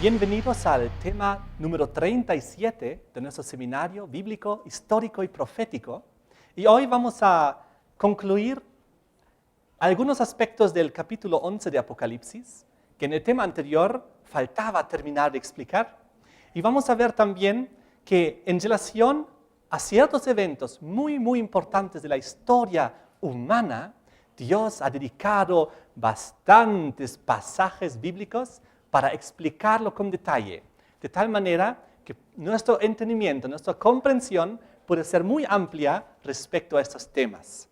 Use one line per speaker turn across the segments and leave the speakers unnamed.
Bienvenidos al tema número 37 de nuestro seminario bíblico, histórico y profético. Y hoy vamos a concluir algunos aspectos del capítulo 11 de Apocalipsis, que en el tema anterior faltaba terminar de explicar. Y vamos a ver también que en relación a ciertos eventos muy importantes de la historia humana, Dios ha dedicado bastantes pasajes bíblicos para explicarlo con detalle, de tal manera que nuestro entendimiento, nuestra comprensión puede ser muy amplia respecto a estos temas.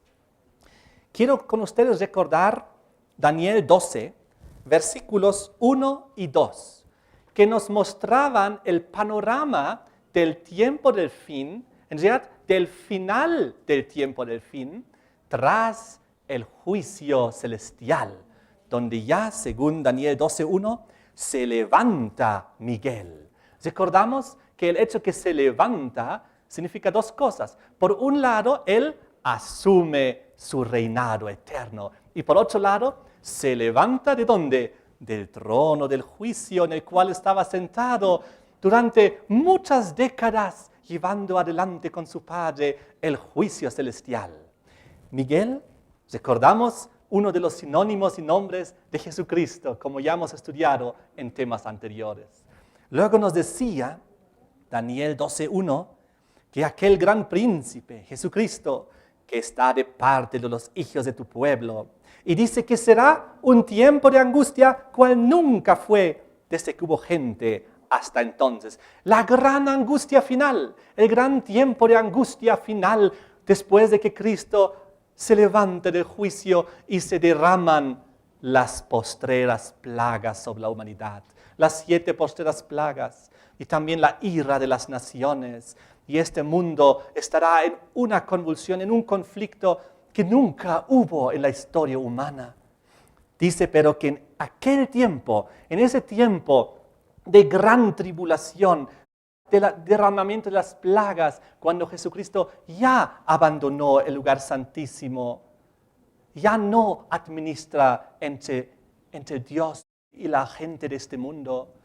Quiero con ustedes recordar Daniel 12, versículos 1 y 2, que nos mostraban el panorama del tiempo del fin, en realidad del final del tiempo del fin, tras el juicio celestial, donde ya, según Daniel 12:1, se levanta Miguel. Recordamos que el hecho que se levanta significa dos cosas. Por un lado, él asume su reinado eterno. Y por otro lado, se levanta ¿de dónde? Del trono del juicio en el cual estaba sentado durante muchas décadas, llevando adelante con su Padre el juicio celestial. Miguel, recordamos, uno de los sinónimos y nombres de Jesucristo, como ya hemos estudiado en temas anteriores. Luego nos decía Daniel 12:1 que aquel gran príncipe, Jesucristo, que está de parte de los hijos de tu pueblo, y dice que será un tiempo de angustia cual nunca fue desde que hubo gente hasta entonces. La gran angustia final, el gran tiempo de angustia final, después de que Cristo se levanta del juicio y se derraman las postreras plagas sobre la humanidad. Las 7 postreras plagas y también la ira de las naciones. Y este mundo estará en una convulsión, en un conflicto que nunca hubo en la historia humana. Dice, pero que en aquel tiempo, en ese tiempo de gran tribulación, del derramamiento de las plagas, cuando Jesucristo ya abandonó el lugar santísimo, ya no administra entre Dios y la gente de este mundo,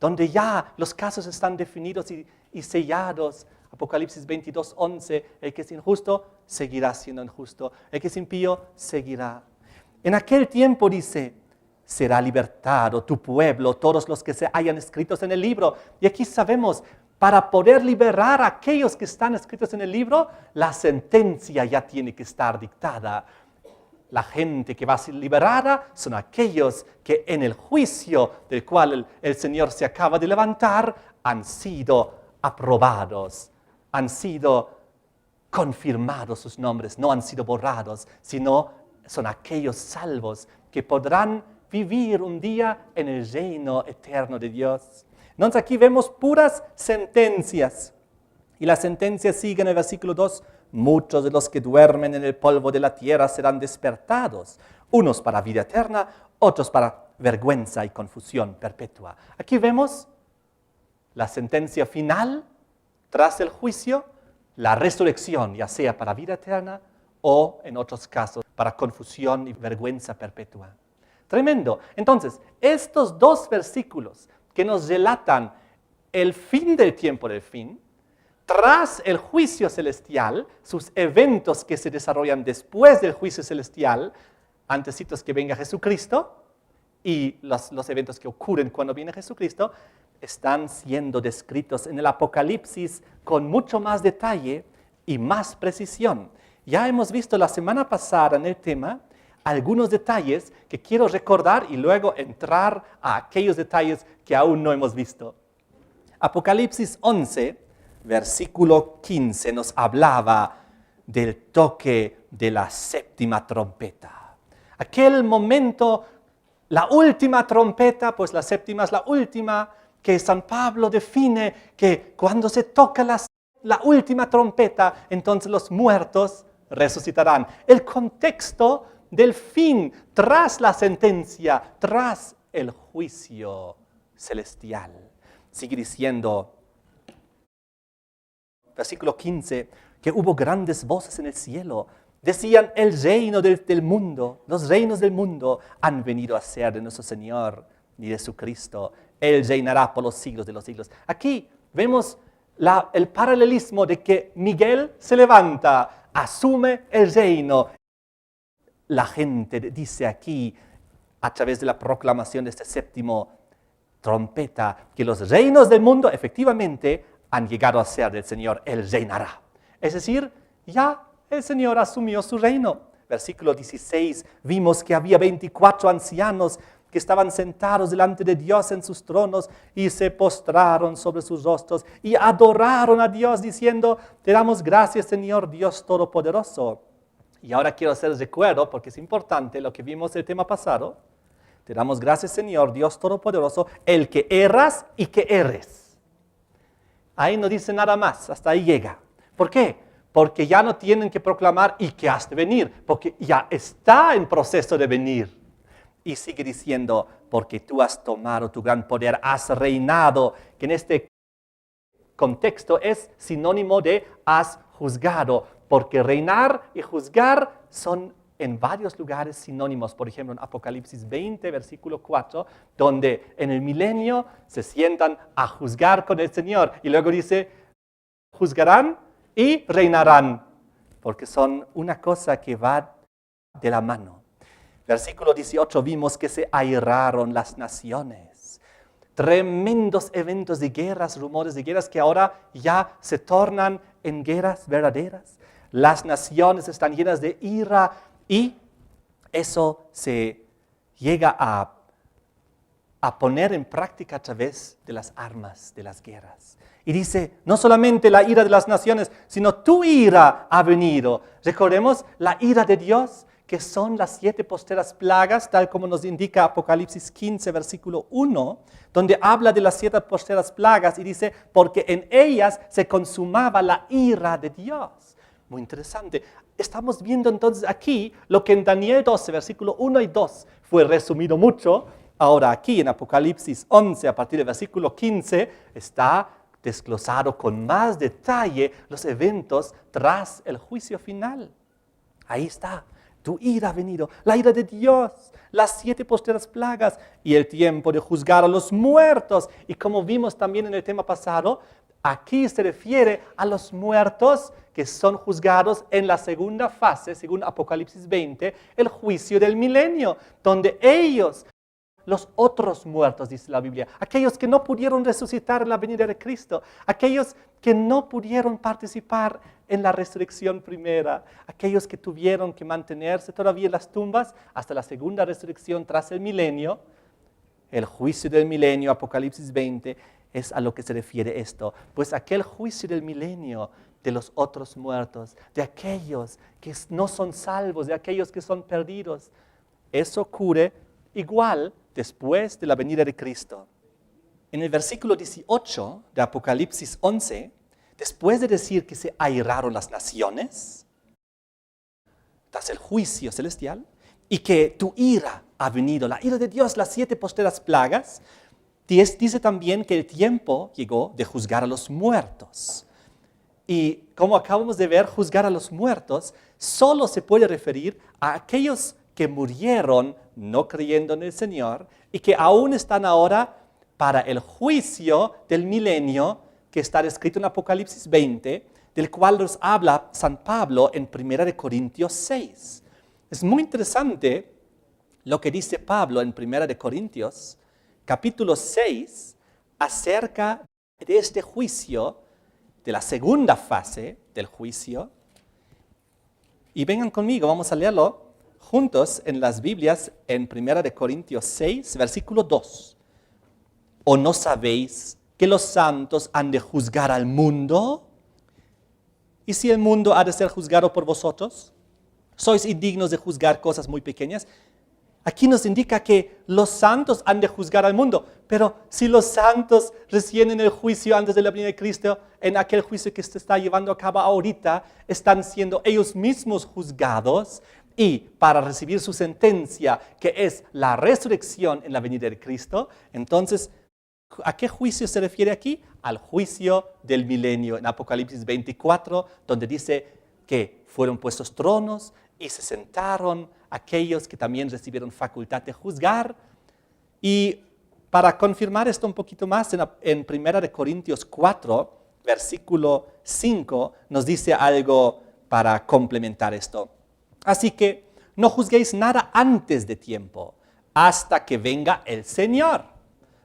donde ya los casos están definidos y sellados. Apocalipsis 22:11, el que es injusto seguirá siendo injusto, el que es impío seguirá. En aquel tiempo dice, será libertado tu pueblo, todos los que se hayan escritos en el libro. Y aquí sabemos, para poder liberar a aquellos que están escritos en el libro, la sentencia ya tiene que estar dictada. La gente que va a ser liberada son aquellos que en el juicio del cual el Señor se acaba de levantar han sido aprobados, han sido confirmados sus nombres, no han sido borrados, sino son aquellos salvos que podrán vivir un día en el reino eterno de Dios. Entonces aquí vemos puras sentencias. Y la sentencia sigue en el versículo 2. Muchos de los que duermen en el polvo de la tierra serán despertados. Unos para vida eterna, otros para vergüenza y confusión perpetua. Aquí vemos la sentencia final tras el juicio, la resurrección, ya sea para vida eterna o en otros casos para confusión y vergüenza perpetua. Tremendo. Entonces, estos dos versículos que nos relatan el fin del tiempo del fin, tras el juicio celestial, sus eventos que se desarrollan después del juicio celestial, antecitos que venga Jesucristo, y los eventos que ocurren cuando viene Jesucristo, están siendo descritos en el Apocalipsis con mucho más detalle y más precisión. Ya hemos visto la semana pasada en el tema algunos detalles que quiero recordar y luego entrar a aquellos detalles que aún no hemos visto. Apocalipsis 11, versículo 15, nos hablaba del toque de la séptima trompeta. Aquel momento, la última trompeta, pues la séptima es la última, que San Pablo define que cuando se toca la última trompeta, entonces los muertos resucitarán. El contexto del fin, tras la sentencia, tras el juicio celestial. Sigue diciendo, versículo 15, que hubo grandes voces en el cielo. Decían, el reino del mundo, los reinos del mundo han venido a ser de nuestro Señor y de su Cristo. Él reinará por los siglos de los siglos. Aquí vemos el paralelismo de que Miguel se levanta, asume el reino. La gente dice aquí, a través de la proclamación de este séptimo trompeta, que los reinos del mundo efectivamente han llegado a ser del Señor. Él reinará. Es decir, ya el Señor asumió su reino. Versículo 16, vimos que había 24 ancianos que estaban sentados delante de Dios en sus tronos y se postraron sobre sus rostros y adoraron a Dios diciendo, te damos gracias, Señor Dios Todopoderoso. Y ahora quiero hacer recuerdo, porque es importante lo que vimos el tema pasado. Te damos gracias, Señor Dios Todopoderoso, el que eras y que eres. Ahí no dice nada más, hasta ahí llega. ¿Por qué? Porque ya no tienen que proclamar y que has de venir, porque ya está en proceso de venir. Y sigue diciendo, porque tú has tomado tu gran poder, has reinado, que en este contexto es sinónimo de has juzgado, porque reinar y juzgar son en varios lugares sinónimos. Por ejemplo, en Apocalipsis 20, versículo 4, donde en el milenio se sientan a juzgar con el Señor. Y luego dice, juzgarán y reinarán, porque son una cosa que va de la mano. Versículo 18, vimos que se airaron las naciones. Tremendos eventos de guerras, rumores de guerras que ahora ya se tornan en guerras verdaderas. Las naciones están llenas de ira y eso se llega a poner en práctica a través de las armas de las guerras. Y dice, no solamente la ira de las naciones, sino tu ira ha venido. Recordemos la ira de Dios, que son las 7 posteras plagas, tal como nos indica Apocalipsis 15, versículo 1, donde habla de las 7 posteras plagas y dice, porque en ellas se consumaba la ira de Dios. Muy interesante. Estamos viendo entonces aquí lo que en Daniel 12, versículo 1 y 2 fue resumido mucho. Ahora aquí en Apocalipsis 11, a partir del versículo 15, está desglosado con más detalle los eventos tras el juicio final. Ahí está. Tu ira ha venido, la ira de Dios, las 7 posteras plagas y el tiempo de juzgar a los muertos. Y como vimos también en el tema pasado, aquí se refiere a los muertos que son juzgados en la segunda fase, según Apocalipsis 20, el juicio del milenio, donde ellos, los otros muertos, dice la Biblia, aquellos que no pudieron resucitar en la venida de Cristo, aquellos que no pudieron participar en la resurrección primera, aquellos que tuvieron que mantenerse todavía en las tumbas hasta la segunda resurrección tras el milenio, el juicio del milenio, Apocalipsis 20, es a lo que se refiere esto. Pues aquel juicio del milenio de los otros muertos, de aquellos que no son salvos, de aquellos que son perdidos, eso ocurre igual después de la venida de Cristo. En el versículo 18 de Apocalipsis 11, después de decir que se airaron las naciones, tras el juicio celestial, y que tu ira ha venido, la ira de Dios, las 7 posteras plagas, dice también que el tiempo llegó de juzgar a los muertos. Y como acabamos de ver, juzgar a los muertos solo se puede referir a aquellos que murieron no creyendo en el Señor y que aún están ahora para el juicio del milenio que está descrito en Apocalipsis 20, del cual nos habla San Pablo en 1 Corintios 6. Es muy interesante lo que dice Pablo en 1 Corintios, capítulo 6, acerca de este juicio, de la segunda fase del juicio. Y vengan conmigo, vamos a leerlo juntos en las Biblias en 1 Corintios 6, versículo 2. ¿O no sabéis que los santos han de juzgar al mundo? ¿Y si el mundo ha de ser juzgado por vosotros? ¿Sois indignos de juzgar cosas muy pequeñas? Aquí nos indica que los santos han de juzgar al mundo, pero si los santos recién en el juicio antes de la venida de Cristo, en aquel juicio que se está llevando a cabo ahorita, están siendo ellos mismos juzgados y para recibir su sentencia, que es la resurrección en la venida de Cristo, entonces, ¿a qué juicio se refiere aquí? Al juicio del milenio en Apocalipsis 24, donde dice que fueron puestos tronos y se sentaron aquellos que también recibieron facultad de juzgar. Y para confirmar esto un poquito más, en 1 Corintios 4, versículo 5, nos dice algo para complementar esto. Así que no juzguéis nada antes de tiempo, hasta que venga el Señor.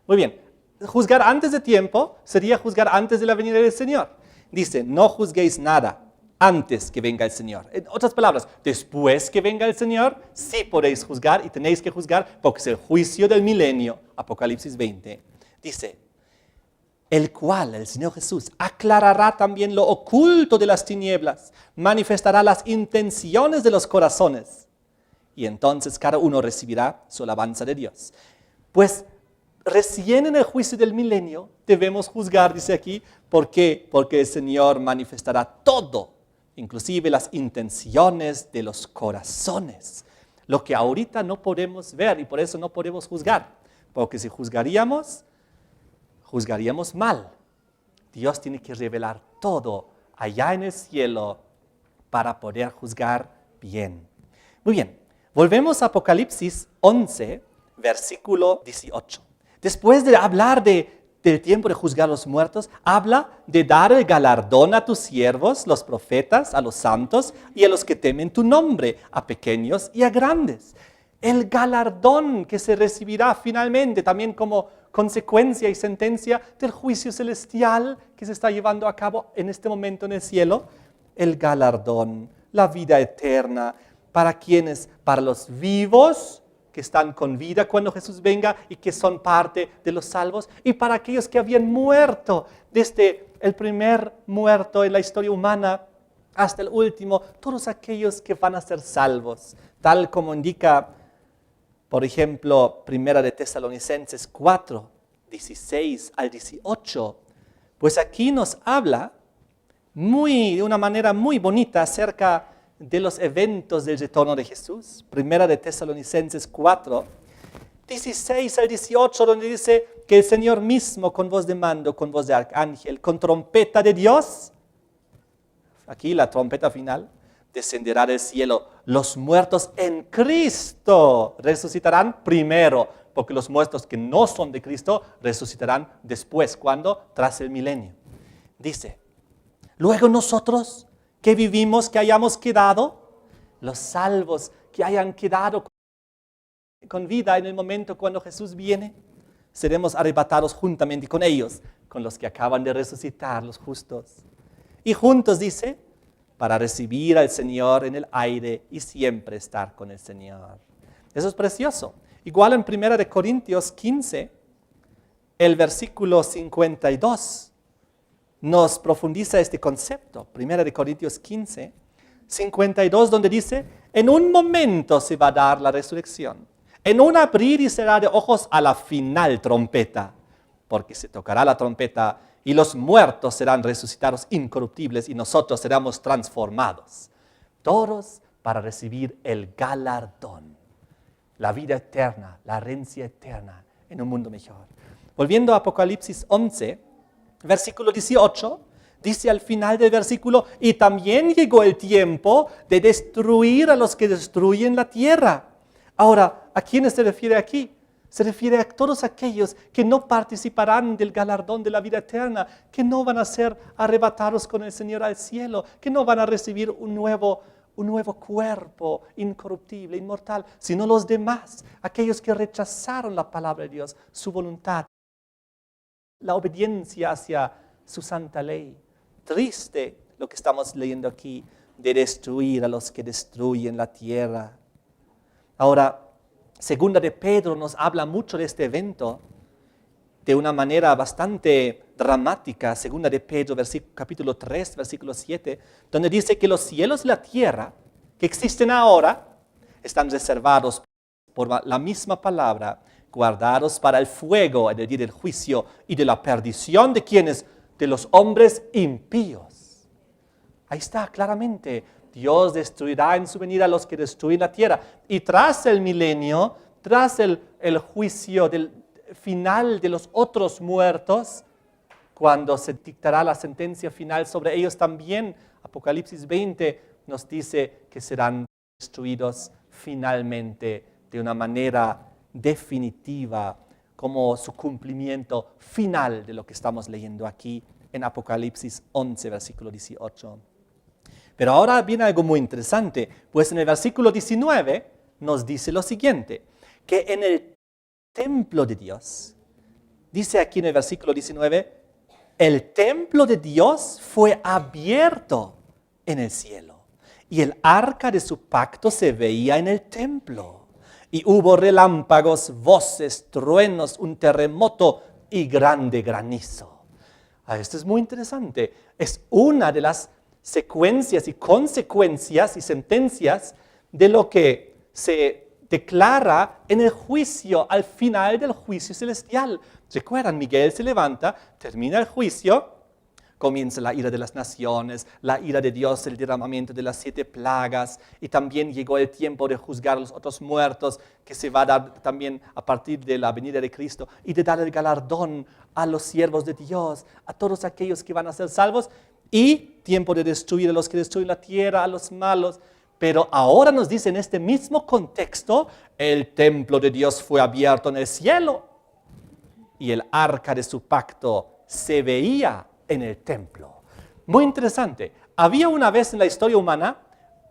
Muy bien, juzgar antes de tiempo sería juzgar antes de la venida del Señor. Dice, no juzguéis nada antes que venga el Señor. En otras palabras, después que venga el Señor, sí podéis juzgar y tenéis que juzgar porque es el juicio del milenio. Apocalipsis 20 dice, el cual, el Señor Jesús, aclarará también lo oculto de las tinieblas, manifestará las intenciones de los corazones, y entonces cada uno recibirá su alabanza de Dios. Pues recién en el juicio del milenio debemos juzgar, dice aquí. ¿Por qué? Porque el Señor manifestará todo, inclusive las intenciones de los corazones. Lo que ahorita no podemos ver y por eso no podemos juzgar. Porque si juzgaríamos mal. Dios tiene que revelar todo allá en el cielo para poder juzgar bien. Muy bien, volvemos a Apocalipsis 11, versículo 18. Después de hablar del tiempo de juzgar a los muertos, habla de dar el galardón a tus siervos, los profetas, a los santos y a los que temen tu nombre, a pequeños y a grandes. El galardón que se recibirá finalmente también como consecuencia y sentencia del juicio celestial que se está llevando a cabo en este momento en el cielo. El galardón, la vida eterna, ¿para quiénes? Para los vivos que están con vida cuando Jesús venga y que son parte de los salvos, y para aquellos que habían muerto, desde el primer muerto en la historia humana hasta el último, todos aquellos que van a ser salvos, tal como indica, por ejemplo, 1 de Tesalonicenses 4, 16 al 18, pues aquí nos habla de una manera muy bonita acerca de los eventos del retorno de Jesús. 1 de Tesalonicenses 4, 16 al 18, donde dice que el Señor mismo con voz de mando, con voz de arcángel, con trompeta de Dios, aquí la trompeta final, descenderá del cielo. Los muertos en Cristo resucitarán primero, porque los muertos que no son de Cristo resucitarán después, ¿cuándo? Tras el milenio. Dice, luego nosotros que vivimos, que hayamos quedado, los salvos que hayan quedado con vida en el momento cuando Jesús viene, seremos arrebatados juntamente con ellos, con los que acaban de resucitar, los justos. Y juntos, dice, para recibir al Señor en el aire y siempre estar con el Señor. Eso es precioso. Igual en 1 Corintios 15, el versículo 52, nos profundiza este concepto. 1 Corintios 15, 52, donde dice, en un momento se va a dar la resurrección, en un abrir y cerrar de ojos a la final trompeta, porque se tocará la trompeta y los muertos serán resucitados incorruptibles y nosotros seremos transformados. Todos para recibir el galardón, la vida eterna, la herencia eterna en un mundo mejor. Volviendo a Apocalipsis 11, versículo 18, dice al final del versículo, y también llegó el tiempo de destruir a los que destruyen la tierra. Ahora, ¿a quiénes se refiere aquí? Se refiere a todos aquellos que no participarán del galardón de la vida eterna, que no van a ser arrebatados con el Señor al cielo, que no van a recibir un nuevo cuerpo incorruptible, inmortal, sino los demás, aquellos que rechazaron la palabra de Dios, su voluntad, la obediencia hacia su santa ley. Triste lo que estamos leyendo aquí, de destruir a los que destruyen la tierra. Ahora, Segunda de Pedro nos habla mucho de este evento de una manera bastante dramática. Segunda de Pedro, capítulo 3, versículo 7, donde dice que los cielos y la tierra que existen ahora están reservados por la misma palabra, guardados para el fuego en el día del juicio y de la perdición de quienes, de los hombres impíos. Ahí está claramente. Dios destruirá en su venida a los que destruyen la tierra. Y tras el milenio, tras el juicio del final de los otros muertos, cuando se dictará la sentencia final sobre ellos también, Apocalipsis 20 nos dice que serán destruidos finalmente de una manera definitiva, como su cumplimiento final de lo que estamos leyendo aquí en Apocalipsis 11, versículo 18. Pero ahora viene algo muy interesante, pues en el versículo 19 nos dice lo siguiente, que en el templo de Dios, dice aquí en el versículo 19, el templo de Dios fue abierto en el cielo y el arca de su pacto se veía en el templo. Y hubo relámpagos, voces, truenos, un terremoto y grande granizo. Esto es muy interesante. Es una de las secuencias y consecuencias y sentencias de lo que se declara en el juicio, al final del juicio celestial. ¿Recuerdan? Miguel se levanta, termina el juicio, comienza la ira de las naciones, la ira de Dios, el derramamiento de las 7 plagas, y también llegó el tiempo de juzgar a los otros muertos, que se va a dar también a partir de la venida de Cristo, y de dar el galardón a los siervos de Dios, a todos aquellos que van a ser salvos, y tiempo de destruir a los que destruyen la tierra, a los malos. Pero ahora nos dice en este mismo contexto, el templo de Dios fue abierto en el cielo, y el arca de su pacto se veía en el templo. Muy interesante. Había una vez en la historia humana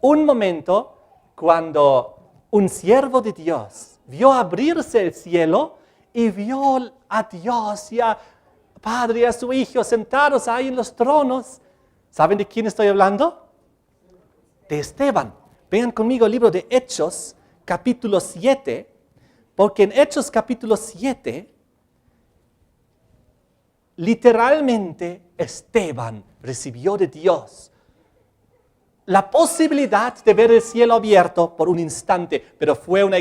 un momento cuando un siervo de Dios vio abrirse el cielo y vio a Dios y a Padre y a su Hijo sentados ahí en los tronos. ¿Saben de quién estoy hablando? De Esteban. Vean conmigo el libro de Hechos, capítulo 7, porque en Hechos capítulo 7, literalmente Esteban recibió de Dios la posibilidad de ver el cielo abierto por un instante, pero fue una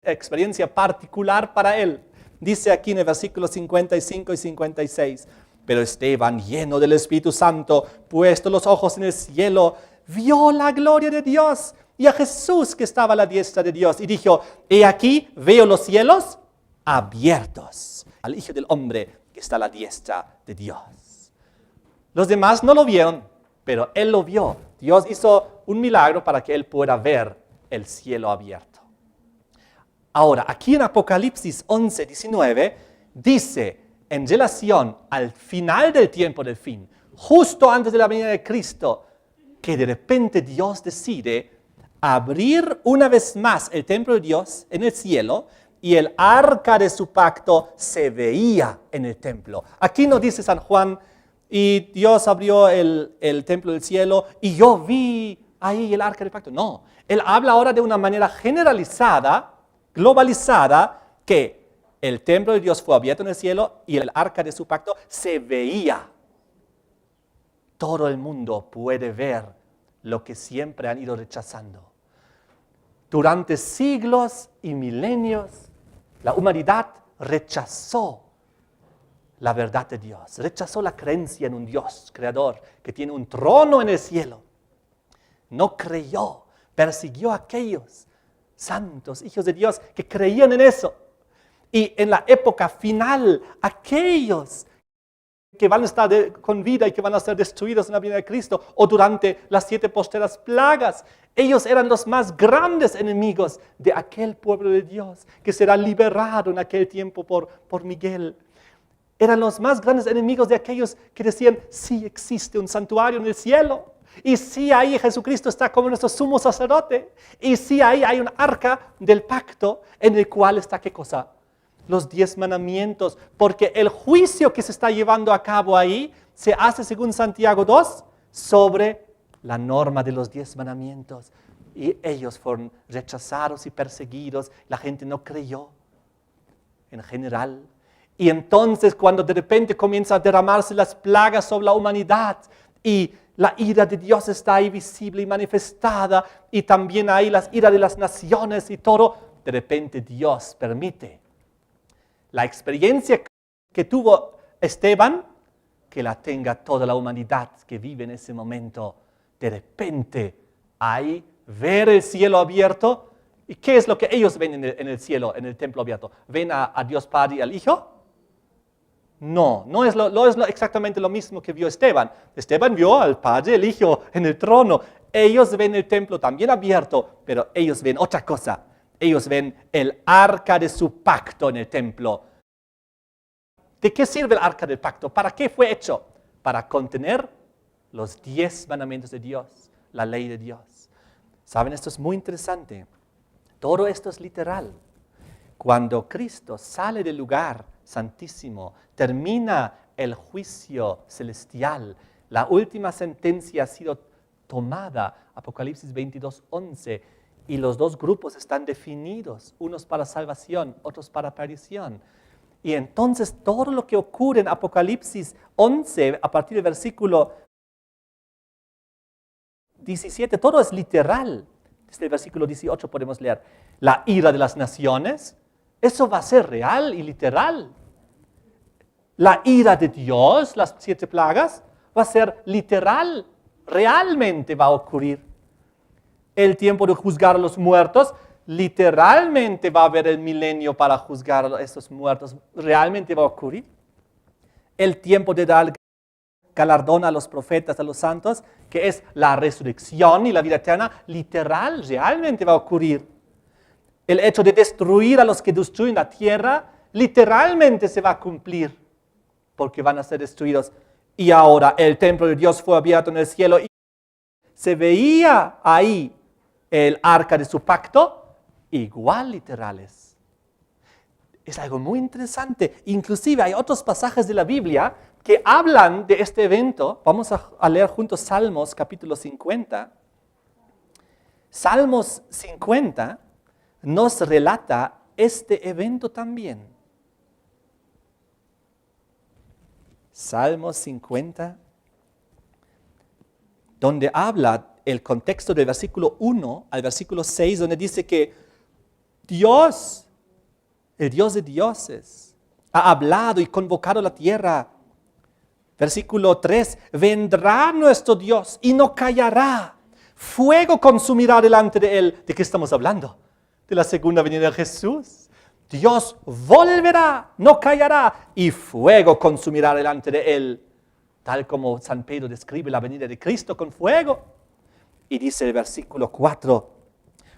experiencia particular para él. Dice aquí en el versículo 55 y 56, pero Esteban, lleno del Espíritu Santo, puesto los ojos en el cielo, vio la gloria de Dios y a Jesús que estaba a la diestra de Dios y dijo, he aquí veo los cielos abiertos al Hijo del Hombre que está a la diestra de Dios. Los demás no lo vieron, pero él lo vio. Dios hizo un milagro para que él pueda ver el cielo abierto. Ahora, aquí en Apocalipsis 11, 19, dice en relación al final del tiempo del fin, justo antes de la venida de Cristo, que de repente Dios decide abrir una vez más el templo de Dios en el cielo y el arca de su pacto se veía en el templo. Aquí no dice San Juan, y Dios abrió el templo del cielo y yo vi ahí el arca del pacto. No, él habla ahora de una manera generalizada, globalizada, que el templo de Dios fue abierto en el cielo y el arca de su pacto se veía. Todo el mundo puede ver lo que siempre han ido rechazando. Durante siglos y milenios, la humanidad rechazó la verdad de Dios, rechazó la creencia en un Dios creador que tiene un trono en el cielo. No creyó, persiguió a aquellos santos, hijos de Dios, que creían en eso. Y en la época final, aquellos que van a estar con vida y que van a ser destruidos en la venida de Cristo, o durante las 7 posteras plagas, ellos eran los más grandes enemigos de aquel pueblo de Dios, que será liberado en aquel tiempo por Miguel. Eran los más grandes enemigos de aquellos que decían, sí existe un santuario en el cielo, y sí ahí Jesucristo está como nuestro sumo sacerdote, y sí ahí hay un arca del pacto en el cual está, ¿qué cosa? Los 10 mandamientos, porque el juicio que se está llevando a cabo ahí se hace, según Santiago 2, sobre la norma de los 10 mandamientos. Y ellos fueron rechazados y perseguidos, la gente no creyó en general. Y entonces cuando de repente comienzan a derramarse las plagas sobre la humanidad y la ira de Dios está ahí visible y manifestada, y también ahí las iras de las naciones y todo, de repente Dios permite la experiencia que tuvo Esteban, que la tenga toda la humanidad que vive en ese momento. De repente, ahí, ver el cielo abierto. ¿Y qué es lo que ellos ven en el cielo, en el templo abierto? ¿Ven a Dios Padre y al Hijo? No es exactamente lo mismo que vio Esteban. Esteban vio al Padre, el Hijo en el trono. Ellos ven el templo también abierto, pero ellos ven otra cosa. Ellos ven el arca de su pacto en el templo. ¿De qué sirve el arca del pacto? ¿Para qué fue hecho? Para contener los 10 mandamientos de Dios, la ley de Dios. ¿Saben? Esto es muy interesante. Todo esto es literal. Cuando Cristo sale del lugar santísimo, termina el juicio celestial, la última sentencia ha sido tomada, Apocalipsis 22:11, y los dos grupos están definidos, unos para salvación, otros para perdición. Y entonces todo lo que ocurre en Apocalipsis 11, a partir del versículo 17, todo es literal. Desde el versículo 18 podemos leer, la ira de las naciones, eso va a ser real y literal. La ira de Dios, las 7 plagas, va a ser literal, realmente va a ocurrir. El tiempo de juzgar a los muertos, literalmente va a haber el milenio para juzgar a esos muertos, realmente va a ocurrir. El tiempo de dar galardón a los profetas, a los santos, que es la resurrección y la vida eterna, literal, realmente va a ocurrir. El hecho de destruir a los que destruyen la tierra, literalmente se va a cumplir, porque van a ser destruidos. Y ahora el templo de Dios fue abierto en el cielo y se veía ahí el arca de su pacto, igual literales. Es algo muy interesante. Inclusive hay otros pasajes de la Biblia que hablan de este evento. Vamos a leer juntos Salmos capítulo 50. Salmos 50 nos relata este evento también. Salmos 50, donde habla el contexto del versículo 1 al versículo 6, donde dice que Dios, el Dios de dioses, ha hablado y convocado la tierra. Versículo 3, vendrá nuestro Dios y no callará. Fuego consumirá delante de él. ¿De qué estamos hablando? De la segunda venida de Jesús. Dios volverá, no callará, y fuego consumirá delante de él. Tal como San Pedro describe la venida de Cristo con fuego. Y dice el versículo 4,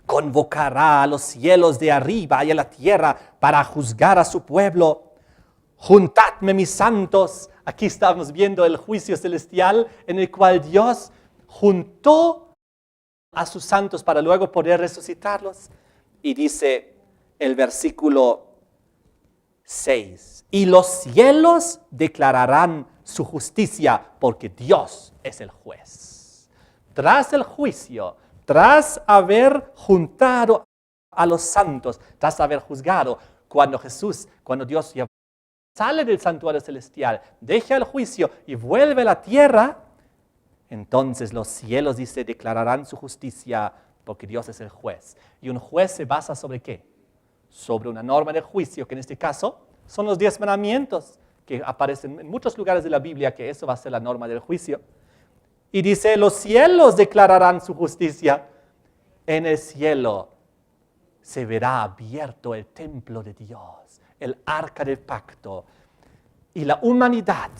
convocará a los cielos de arriba y a la tierra para juzgar a su pueblo. Juntadme mis santos. Aquí estamos viendo el juicio celestial en el cual Dios juntó a sus santos para luego poder resucitarlos. Y dice el versículo 6, y los cielos declararán su justicia porque Dios es el juez. Tras el juicio, tras haber juntado a los santos, tras haber juzgado, cuando Dios ya sale del santuario celestial, deja el juicio y vuelve a la tierra, entonces los cielos, dice, declararán su justicia porque Dios es el juez. ¿Y un juez se basa sobre qué? Sobre una norma de juicio, que en este caso son los 10 mandamientos, que aparecen en muchos lugares de la Biblia, que eso va a ser la norma del juicio. Y dice, los cielos declararán su justicia. En el cielo se verá abierto el templo de Dios, el arca del pacto. Y la humanidad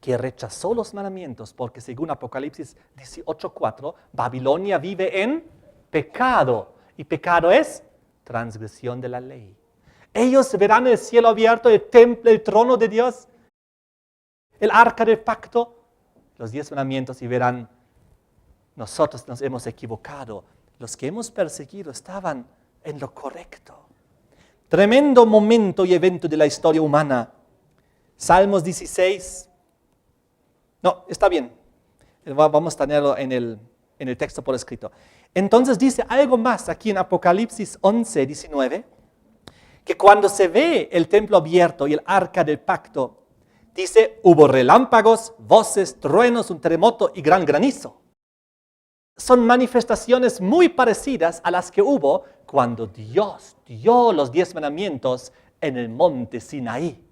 que rechazó los mandamientos, porque según Apocalipsis 18:4, Babilonia vive en pecado. Y pecado es transgresión de la ley. Ellos verán el cielo abierto, el templo, el trono de Dios, el arca del pacto, los 10 mandamientos, y verán, nosotros nos hemos equivocado. Los que hemos perseguido estaban en lo correcto. Tremendo momento y evento de la historia humana. Salmos 16. No, está bien. Vamos a tenerlo en el texto por escrito. Entonces dice algo más aquí en Apocalipsis 11:19, que cuando se ve el templo abierto y el arca del pacto, dice, hubo relámpagos, voces, truenos, un terremoto y gran granizo. Son manifestaciones muy parecidas a las que hubo cuando Dios dio los 10 mandamientos en el monte Sinaí.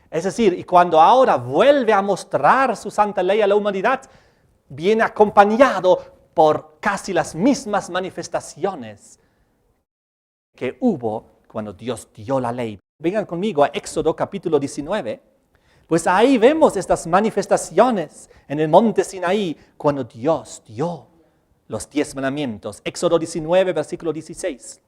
Es decir, y cuando ahora vuelve a mostrar su santa ley a la humanidad, viene acompañado por casi las mismas manifestaciones que hubo cuando Dios dio la ley. Vengan conmigo a Éxodo capítulo 19. Pues ahí vemos estas manifestaciones en el monte Sinaí cuando Dios dio los 10 mandamientos. Éxodo 19, versículo 16.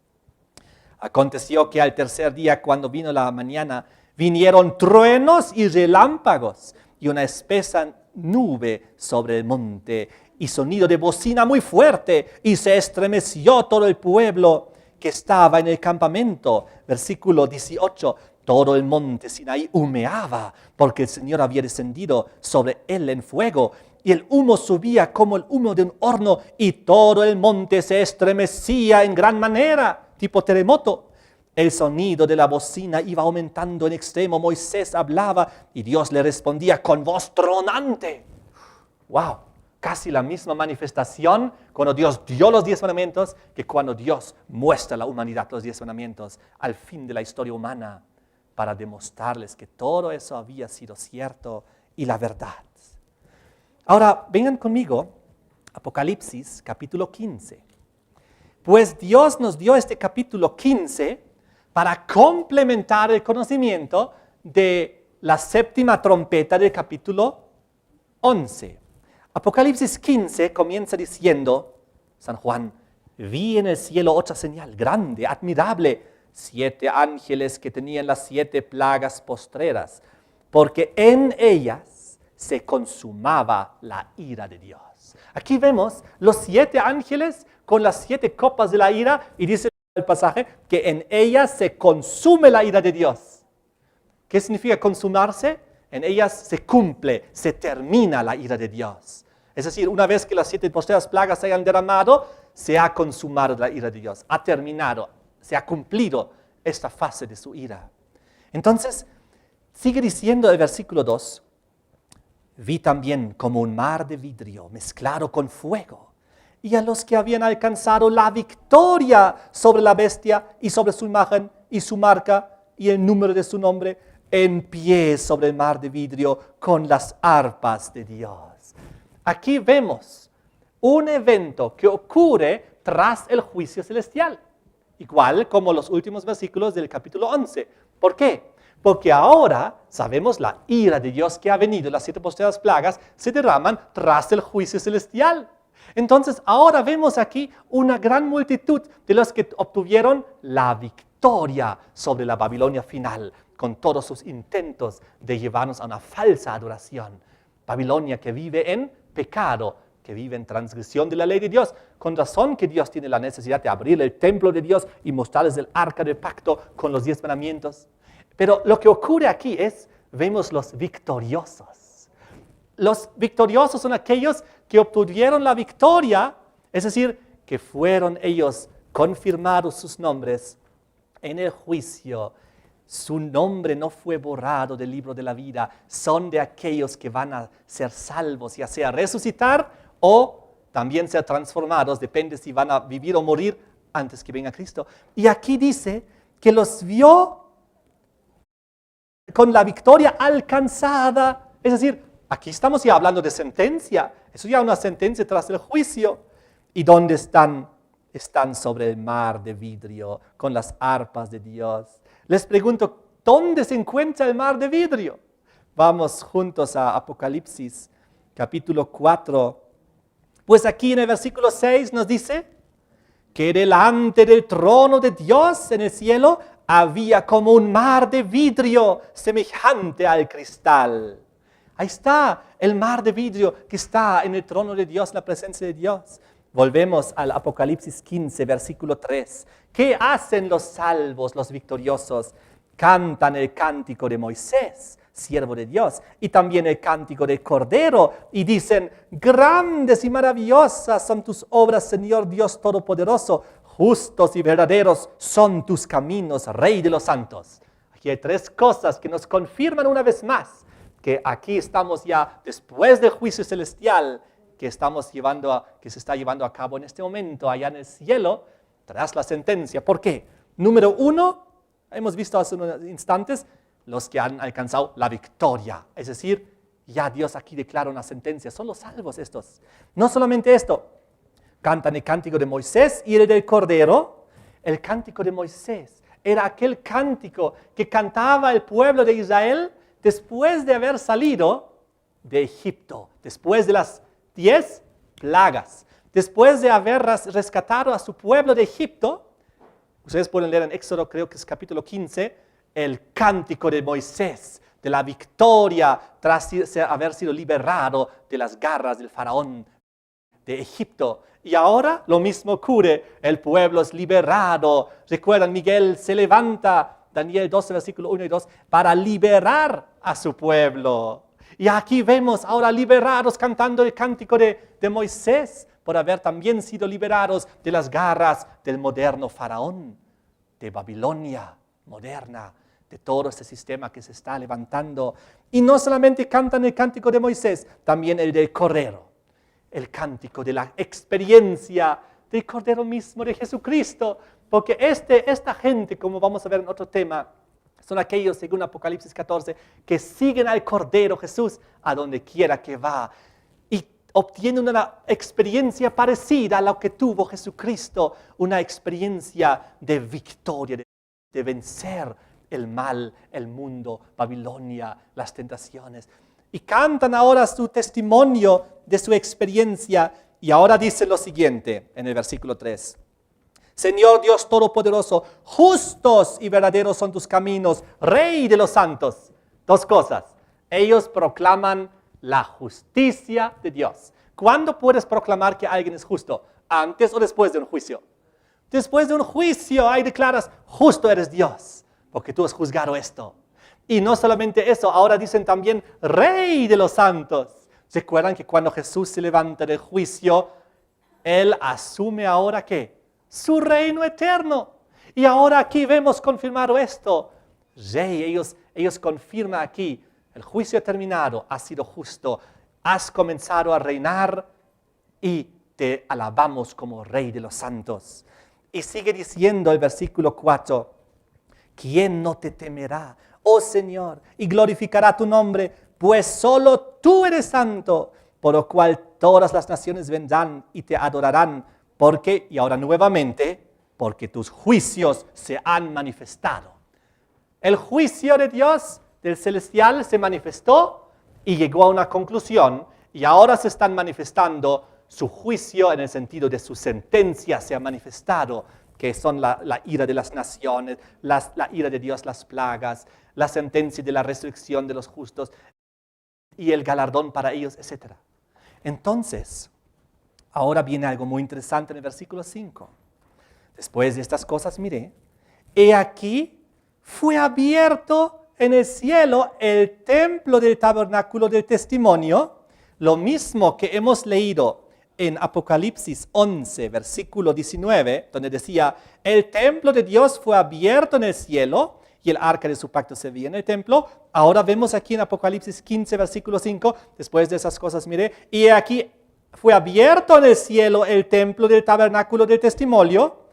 Aconteció que al tercer día, cuando vino la mañana, Vinieron truenos y relámpagos y una espesa nube sobre el monte y sonido de bocina muy fuerte y se estremeció todo el pueblo que estaba en el campamento. Versículo 18. Todo el monte Sinaí humeaba porque el Señor había descendido sobre él en fuego y el humo subía como el humo de un horno y todo el monte se estremecía en gran manera, tipo terremoto. El sonido de la bocina iba aumentando en extremo. Moisés hablaba y Dios le respondía con voz tronante. ¡Wow! Casi la misma manifestación cuando Dios dio los 10 mandamientos que cuando Dios muestra a la humanidad los 10 mandamientos al fin de la historia humana para demostrarles que todo eso había sido cierto y la verdad. Ahora, vengan conmigo, Apocalipsis capítulo 15. Pues Dios nos dio este capítulo 15 para complementar el conocimiento de la séptima trompeta del capítulo 11. Apocalipsis 15 comienza diciendo, San Juan, vi en el cielo otra señal grande, admirable, 7 ángeles que tenían las 7 plagas postreras, porque en ellas se consumaba la ira de Dios. Aquí vemos los 7 ángeles con las 7 copas de la ira y dice el pasaje que en ellas se consume la ira de Dios. ¿Qué significa consumarse? En ellas se cumple, se termina la ira de Dios. Es decir, una vez que las 7 postreras plagas se hayan derramado, se ha consumado la ira de Dios, ha terminado, se ha cumplido esta fase de su ira. Entonces, sigue diciendo el versículo 2, vi también como un mar de vidrio mezclado con fuego, y a los que habían alcanzado la victoria sobre la bestia y sobre su imagen y su marca y el número de su nombre, en pie sobre el mar de vidrio con las arpas de Dios. Aquí vemos un evento que ocurre tras el juicio celestial, igual como los últimos versículos del capítulo 11. ¿Por qué? Porque ahora sabemos la ira de Dios que ha venido, las 7 postreras plagas se derraman tras el juicio celestial. Entonces ahora vemos aquí una gran multitud de los que obtuvieron la victoria sobre la Babilonia final, con todos sus intentos de llevarnos a una falsa adoración. Babilonia que vive en pecado, que vive en transgresión de la ley de Dios. Con razón que Dios tiene la necesidad de abrir el templo de Dios y mostrarles el arca del pacto con los 10 mandamientos. Pero lo que ocurre aquí es, vemos los victoriosos. Los victoriosos son aquellos que obtuvieron la victoria, es decir, que fueron ellos confirmados sus nombres en el juicio. Su nombre no fue borrado del libro de la vida. Son de aquellos que van a ser salvos, ya sea resucitar o también ser transformados, depende si van a vivir o morir antes que venga Cristo. Y aquí dice que los vio con la victoria alcanzada. Es decir, aquí estamos ya hablando de sentencia. Eso ya es una sentencia tras el juicio. ¿Y dónde están? Están sobre el mar de vidrio con las arpas de Dios. Les pregunto, ¿dónde se encuentra el mar de vidrio? Vamos juntos a Apocalipsis, capítulo 4. Pues aquí en el versículo 6 nos dice que delante del trono de Dios en el cielo había como un mar de vidrio semejante al cristal. Ahí está el mar de vidrio que está en el trono de Dios, en la presencia de Dios. Volvemos al Apocalipsis 15, versículo 3. ¿Qué hacen los salvos, los victoriosos? Cantan el cántico de Moisés, siervo de Dios, y también el cántico del Cordero, y dicen, grandes y maravillosas son tus obras, Señor Dios Todopoderoso, justos y verdaderos son tus caminos, Rey de los santos. Aquí hay 3 cosas que nos confirman una vez más que aquí estamos ya después del juicio celestial que se está llevando a cabo en este momento allá en el cielo, tras la sentencia. ¿Por qué? Número 1, hemos visto hace unos instantes, los que han alcanzado la victoria. Es decir, ya Dios aquí declara una sentencia. Son los salvos estos. No solamente esto, cantan el cántico de Moisés y el del Cordero. El cántico de Moisés era aquel cántico que cantaba el pueblo de Israel después de haber salido de Egipto, después de las 10 plagas, después de haber rescatado a su pueblo de Egipto. Ustedes pueden leer en Éxodo, creo que es capítulo 15, el cántico de Moisés, de la victoria tras haber sido liberado de las garras del faraón de Egipto. Y ahora lo mismo ocurre, el pueblo es liberado. Recuerdan, Miguel se levanta, Daniel 12, versículo 1 y 2, para liberar a su pueblo. Y aquí vemos ahora liberados cantando el cántico de Moisés, por haber también sido liberados de las garras del moderno faraón, de Babilonia moderna, de todo este sistema que se está levantando. Y no solamente cantan el cántico de Moisés, también el del Cordero, el cántico de la experiencia del Cordero mismo de Jesucristo, porque esta gente, como vamos a ver en otro tema, son aquellos, según Apocalipsis 14, que siguen al Cordero Jesús a donde quiera que va y obtienen una experiencia parecida a la que tuvo Jesucristo, una experiencia de victoria, de vencer el mal, el mundo, Babilonia, las tentaciones. Y cantan ahora su testimonio de su experiencia. Y ahora dice lo siguiente en el versículo 3. Señor Dios Todopoderoso, justos y verdaderos son tus caminos, Rey de los santos. Dos cosas. Ellos proclaman la justicia de Dios. ¿Cuándo puedes proclamar que alguien es justo? ¿Antes o después de un juicio? Después de un juicio, ahí declaras, justo eres Dios, porque tú has juzgado esto. Y no solamente eso, ahora dicen también Rey de los santos. ¿Recuerdan que cuando Jesús se levanta del juicio, Él asume ahora ¿qué? Su reino eterno. Y ahora aquí vemos confirmado esto. Rey, ellos confirman aquí, el juicio ha terminado, has sido justo, has comenzado a reinar y te alabamos como Rey de los santos. Y sigue diciendo el versículo 4, ¿quién no te temerá, oh Señor, y glorificará tu nombre? Pues solo tú eres santo, por lo cual todas las naciones vendrán y te adorarán, porque, y ahora nuevamente, porque tus juicios se han manifestado. El juicio de Dios, del celestial, se manifestó y llegó a una conclusión, y ahora se están manifestando su juicio en el sentido de su sentencia se ha manifestado, que son la ira de las naciones, la ira de Dios, las plagas, la sentencia de la resurrección de los justos y el galardón para ellos, etc. Entonces, ahora viene algo muy interesante en el versículo 5. Después de estas cosas, miré, he aquí, fue abierto en el cielo el templo del tabernáculo del testimonio, lo mismo que hemos leído en Apocalipsis 11, versículo 19, donde decía, el templo de Dios fue abierto en el cielo y el arca de su pacto se veía en el templo. Ahora vemos aquí en Apocalipsis 15, versículo 5, después de esas cosas, mire, y aquí fue abierto en el cielo el templo del tabernáculo del testimonio.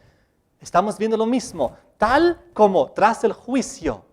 Estamos viendo lo mismo, tal como tras el juicio,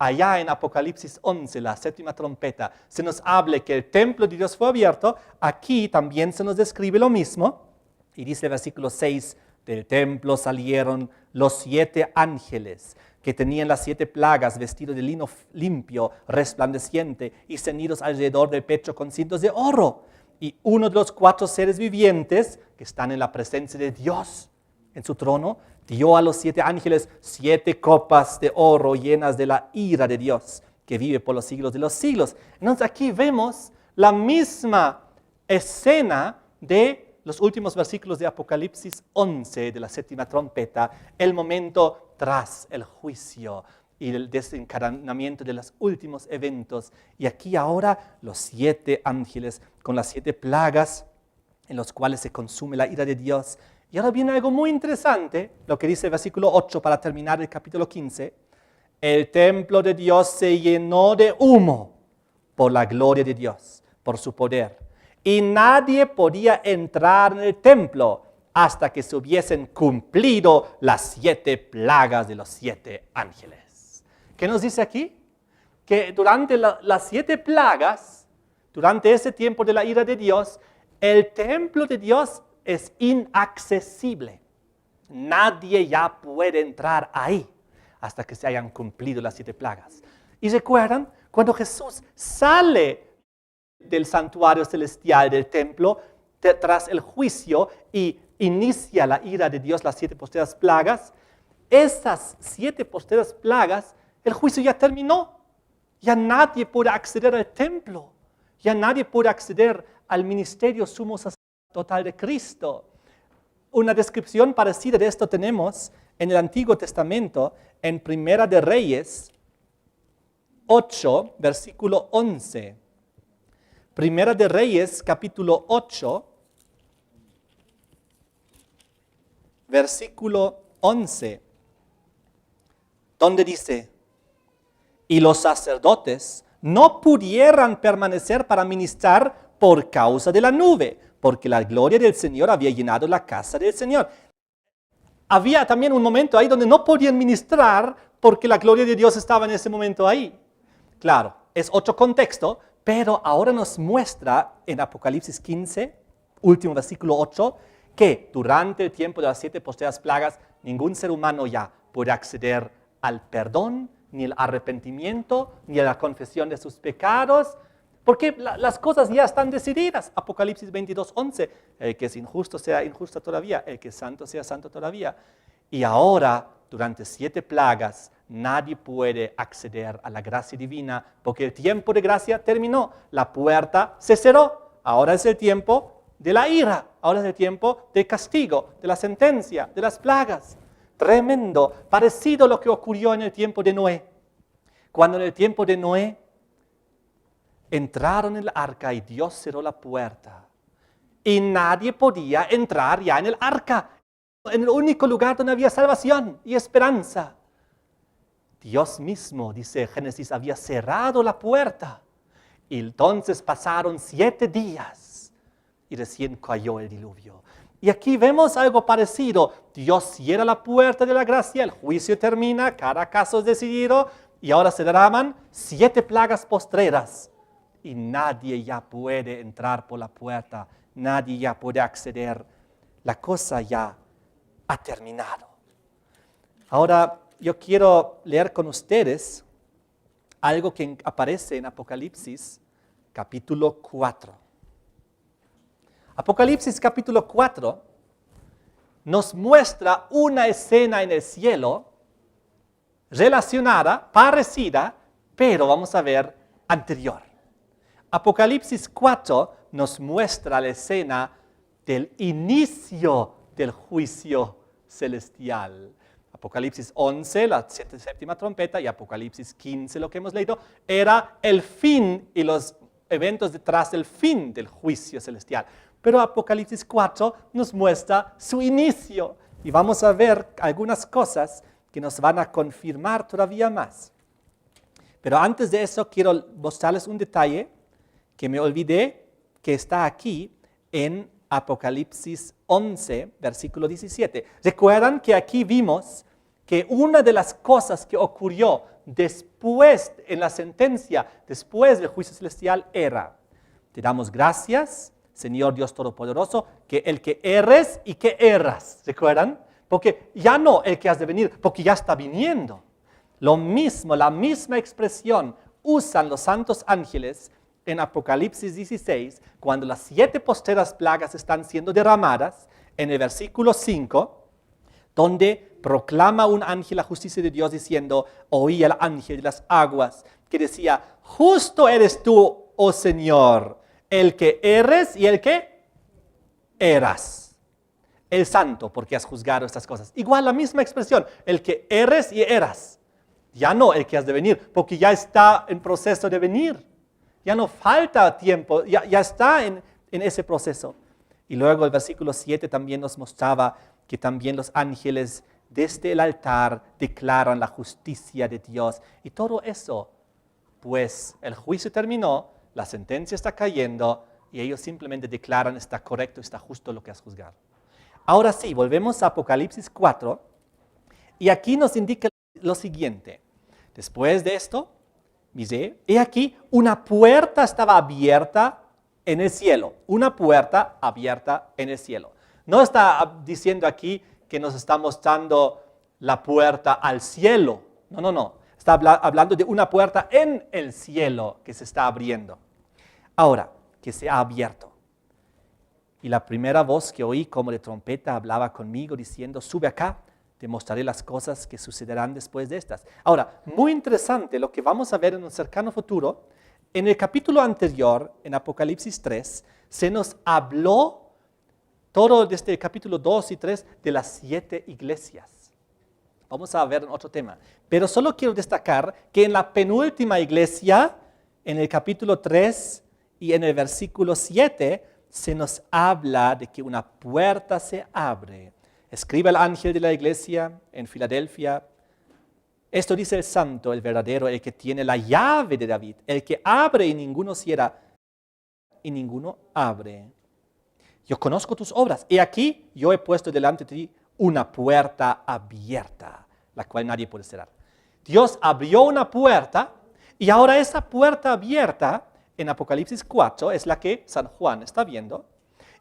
allá en Apocalipsis 11, la séptima trompeta, se nos habla que el templo de Dios fue abierto, aquí también se nos describe lo mismo, y dice el versículo 6, del templo salieron los 7 ángeles, que tenían las 7 plagas, vestidos de lino limpio, resplandeciente, y ceñidos alrededor del pecho con cintos de oro. Y uno de los 4 seres vivientes, que están en la presencia de Dios, en su trono, dio a los 7 ángeles 7 copas de oro llenas de la ira de Dios, que vive por los siglos de los siglos. Entonces aquí vemos la misma escena de los últimos versículos de Apocalipsis 11, de la séptima trompeta, el momento tras el juicio y el desencadenamiento de los últimos eventos. Y aquí ahora los 7 ángeles con las 7 plagas en los cuales se consume la ira de Dios. Y ahora viene algo muy interesante, lo que dice el versículo 8 para terminar el capítulo 15. El templo de Dios se llenó de humo por la gloria de Dios, por su poder. Y nadie podía entrar en el templo hasta que se hubiesen cumplido las 7 plagas de los 7 ángeles. ¿Qué nos dice aquí? Que durante las 7 plagas, durante ese tiempo de la ira de Dios, el templo de Dios es inaccesible. Nadie ya puede entrar ahí hasta que se hayan cumplido las 7 plagas. Y recuerdan, cuando Jesús sale del santuario celestial del templo, tras el juicio y inicia la ira de Dios, las 7 postreras plagas, esas 7 postreras plagas, el juicio ya terminó. Ya nadie puede acceder al templo. Ya nadie puede acceder al ministerio sumo sacerdotal de Cristo. Una descripción parecida de esto tenemos en el Antiguo Testamento, en Primera de Reyes 8, versículo 11. Primera de Reyes, capítulo 8, versículo 11, donde dice: y los sacerdotes no pudieran permanecer para ministrar por causa de la nube, porque la gloria del Señor había llenado la casa del Señor. Había también un momento ahí donde no podían ministrar porque la gloria de Dios estaba en ese momento ahí. Claro, es otro contexto, pero ahora nos muestra en Apocalipsis 15, último versículo 8, que durante el tiempo de las 7 postreras plagas, ningún ser humano ya puede acceder al perdón, ni el arrepentimiento, ni a la confesión de sus pecados, porque las cosas ya están decididas. Apocalipsis 22, 11, el que es injusto sea injusto todavía, el que es santo sea santo todavía. Y ahora, durante 7 plagas, nadie puede acceder a la gracia divina, porque el tiempo de gracia terminó, la puerta se cerró. Ahora es el tiempo de la ira, ahora es el tiempo del castigo, de la sentencia, de las plagas. Tremendo, parecido a lo que ocurrió en el tiempo de Noé. Cuando en el tiempo de Noé entraron en el arca y Dios cerró la puerta. Y nadie podía entrar ya en el arca, en el único lugar donde había salvación y esperanza. Dios mismo, dice Génesis, había cerrado la puerta. Y entonces pasaron 7 días y recién cayó el diluvio. Y aquí vemos algo parecido. Dios cierra la puerta de la gracia, el juicio termina, cada caso es decidido, y ahora se derraman 7 plagas postreras. Y nadie ya puede entrar por la puerta, nadie ya puede acceder. La cosa ya ha terminado. Ahora yo quiero leer con ustedes algo que aparece en Apocalipsis capítulo 4. Apocalipsis capítulo 4 nos muestra una escena en el cielo relacionada, parecida, pero vamos a ver anterior. Apocalipsis 4 nos muestra la escena del inicio del juicio celestial. Apocalipsis 11, la 7ª trompeta, y Apocalipsis 15, lo que hemos leído, era el fin y los eventos detrás del fin del juicio celestial. Pero Apocalipsis 4 nos muestra su inicio y vamos a ver algunas cosas que nos van a confirmar todavía más. Pero antes de eso quiero mostrarles un detalle que me olvidé, que está aquí en Apocalipsis 11, versículo 17. Recuerdan que aquí vimos que una de las cosas que ocurrió después en la sentencia, después del juicio celestial, era: te damos gracias, Señor Dios Todopoderoso, que el que eres y que eras. ¿Recuerdan? Porque ya no el que has de venir, porque ya está viniendo. Lo mismo, la misma expresión usan los santos ángeles en Apocalipsis 16, cuando las 7 postreras plagas están siendo derramadas, en el versículo 5, donde proclama un ángel la justicia de Dios diciendo: oí al ángel de las aguas que decía: justo eres tú, oh Señor, el que eres y el que eras. El santo, porque has juzgado estas cosas. Igual la misma expresión, el que eres y eras. Ya no el que has de venir, porque ya está en proceso de venir. Ya no falta tiempo, ya está en ese proceso. Y luego el versículo 7 también nos mostraba que también los ángeles desde el altar declaran la justicia de Dios. Y todo eso, pues el juicio terminó, la sentencia está cayendo y ellos simplemente declaran: está correcto, está justo lo que has juzgado. Ahora sí, volvemos a Apocalipsis 4 y aquí nos indica lo siguiente. Después de esto, dice: he aquí, una puerta estaba abierta en el cielo. Una puerta abierta en el cielo. No está diciendo aquí que nos está mostrando la puerta al cielo. No. Está hablando de una puerta en el cielo que se está abriendo. Ahora, que se ha abierto. Y la primera voz que oí como de trompeta hablaba conmigo diciendo: sube acá te mostraré las cosas que sucederán después de estas. Ahora, muy interesante lo que vamos a ver en un cercano futuro. En el capítulo anterior, en Apocalipsis 3, se nos habló todo desde el capítulo 2 y 3 de las 7 iglesias. Vamos a ver otro tema. Pero solo quiero destacar que en la penúltima iglesia, en el capítulo 3 y en el versículo 7, se nos habla de que una puerta se abre. Escribe el ángel de la iglesia en Filadelfia. Esto dice el santo, el verdadero, el que tiene la llave de David, el que abre y ninguno cierra y ninguno abre. Yo conozco tus obras y aquí yo he puesto delante de ti una puerta abierta, la cual nadie puede cerrar. Dios abrió una puerta y ahora esa puerta abierta en Apocalipsis 4 es la que San Juan está viendo.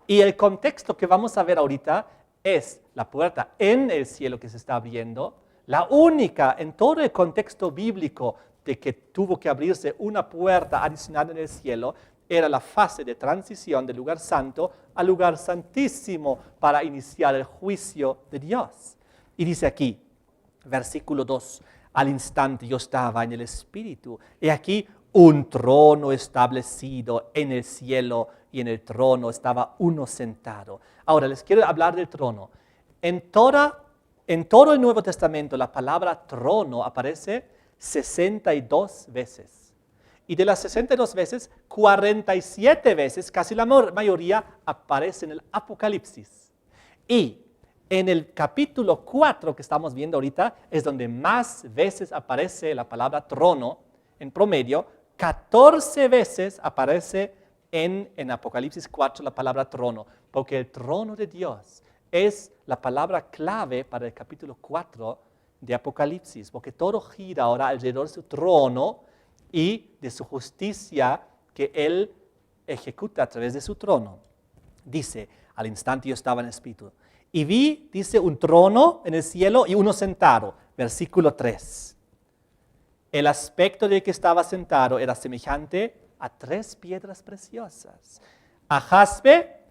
Y el contexto que vamos a ver ahorita es la puerta en el cielo que se está abriendo, la única en todo el contexto bíblico de que tuvo que abrirse una puerta adicional en el cielo, era la fase de transición del lugar santo al lugar santísimo para iniciar el juicio de Dios. Y dice aquí, versículo 2, al instante yo estaba en el Espíritu, y aquí un trono establecido en el cielo, y en el trono estaba uno sentado. Ahora les quiero hablar del trono. En todo el Nuevo Testamento la palabra trono aparece 62 veces. Y de las 62 veces, 47 veces, casi la mayoría, aparece en el Apocalipsis. Y en el capítulo 4 que estamos viendo ahorita, es donde más veces aparece la palabra trono, en promedio, 14 veces aparece en Apocalipsis 4 la palabra trono, porque el trono de Dios es la palabra clave para el capítulo 4 de Apocalipsis, porque todo gira ahora alrededor de su trono y de su justicia que Él ejecuta a través de su trono. Dice, al instante yo estaba en el Espíritu, y vi, dice, un trono en el cielo y uno sentado. Versículo 3. El aspecto del que estaba sentado era semejante a 3 piedras preciosas, a jaspe,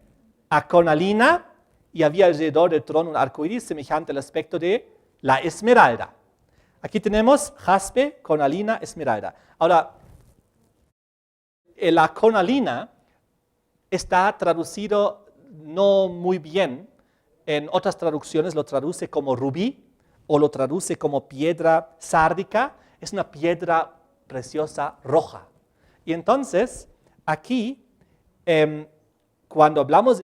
a cornalina, y había alrededor del trono un arco iris semejante al aspecto de la esmeralda. Aquí tenemos jaspe, cornalina, esmeralda. Ahora, la cornalina está traducido no muy bien. En otras traducciones lo traduce como rubí o lo traduce como piedra sárdica. Es una piedra preciosa roja. Y entonces, aquí, cuando hablamos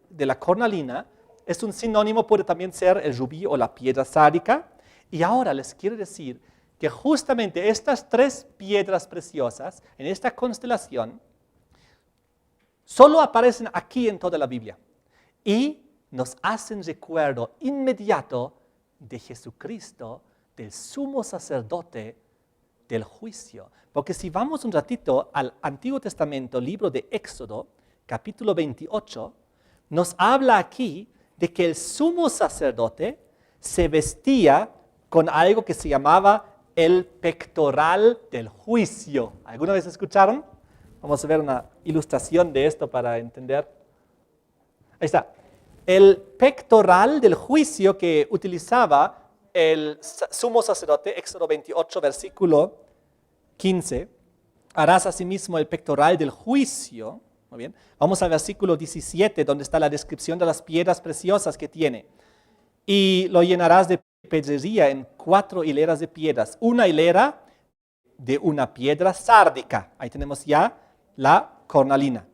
de la cornalina, es un sinónimo, puede también ser el rubí o la piedra sárdica. Y ahora les quiero decir que justamente estas 3 piedras preciosas en esta constelación solo aparecen aquí en toda la Biblia y nos hacen recuerdo inmediato de Jesucristo, del sumo sacerdote del juicio. Porque si vamos un ratito al Antiguo Testamento, libro de Éxodo, capítulo 28, nos habla aquí de que el sumo sacerdote se vestía con algo que se llamaba el pectoral del juicio. ¿Alguna vez escucharon? Vamos a ver una ilustración de esto para entender. Ahí está. El pectoral del juicio que utilizaba el sumo sacerdote, Éxodo 28, versículo 15. Harás asimismo el pectoral del juicio. Muy bien. Vamos al versículo 17, donde está la descripción de las piedras preciosas que tiene. Y lo llenarás de pedrería en 4 hileras de piedras. Una hilera de una piedra sárdica. Ahí tenemos ya la cornalina.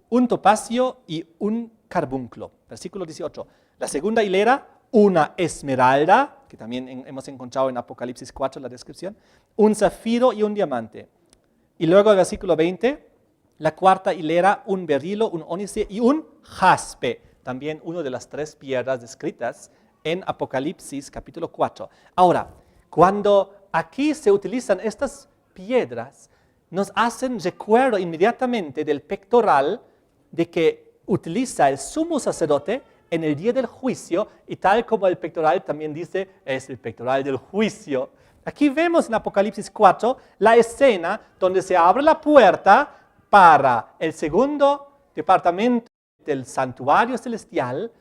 Un topacio y un carbunclo. Versículo 18. La segunda hilera, una esmeralda, que también hemos encontrado en Apocalipsis 4 la descripción. Un zafiro y un diamante. Y luego el versículo 20, la cuarta hilera, un berilo, un ónice y un jaspe. También una de las 3 piedras descritas en Apocalipsis capítulo 4. Ahora, cuando aquí se utilizan estas piedras, nos hacen recuerdo inmediatamente del pectoral de que utiliza el sumo sacerdote en el día del juicio, y tal como el pectoral también dice, es el pectoral del juicio. Aquí vemos en Apocalipsis 4 la escena donde se abre la puerta para el segundo departamento del santuario celestial,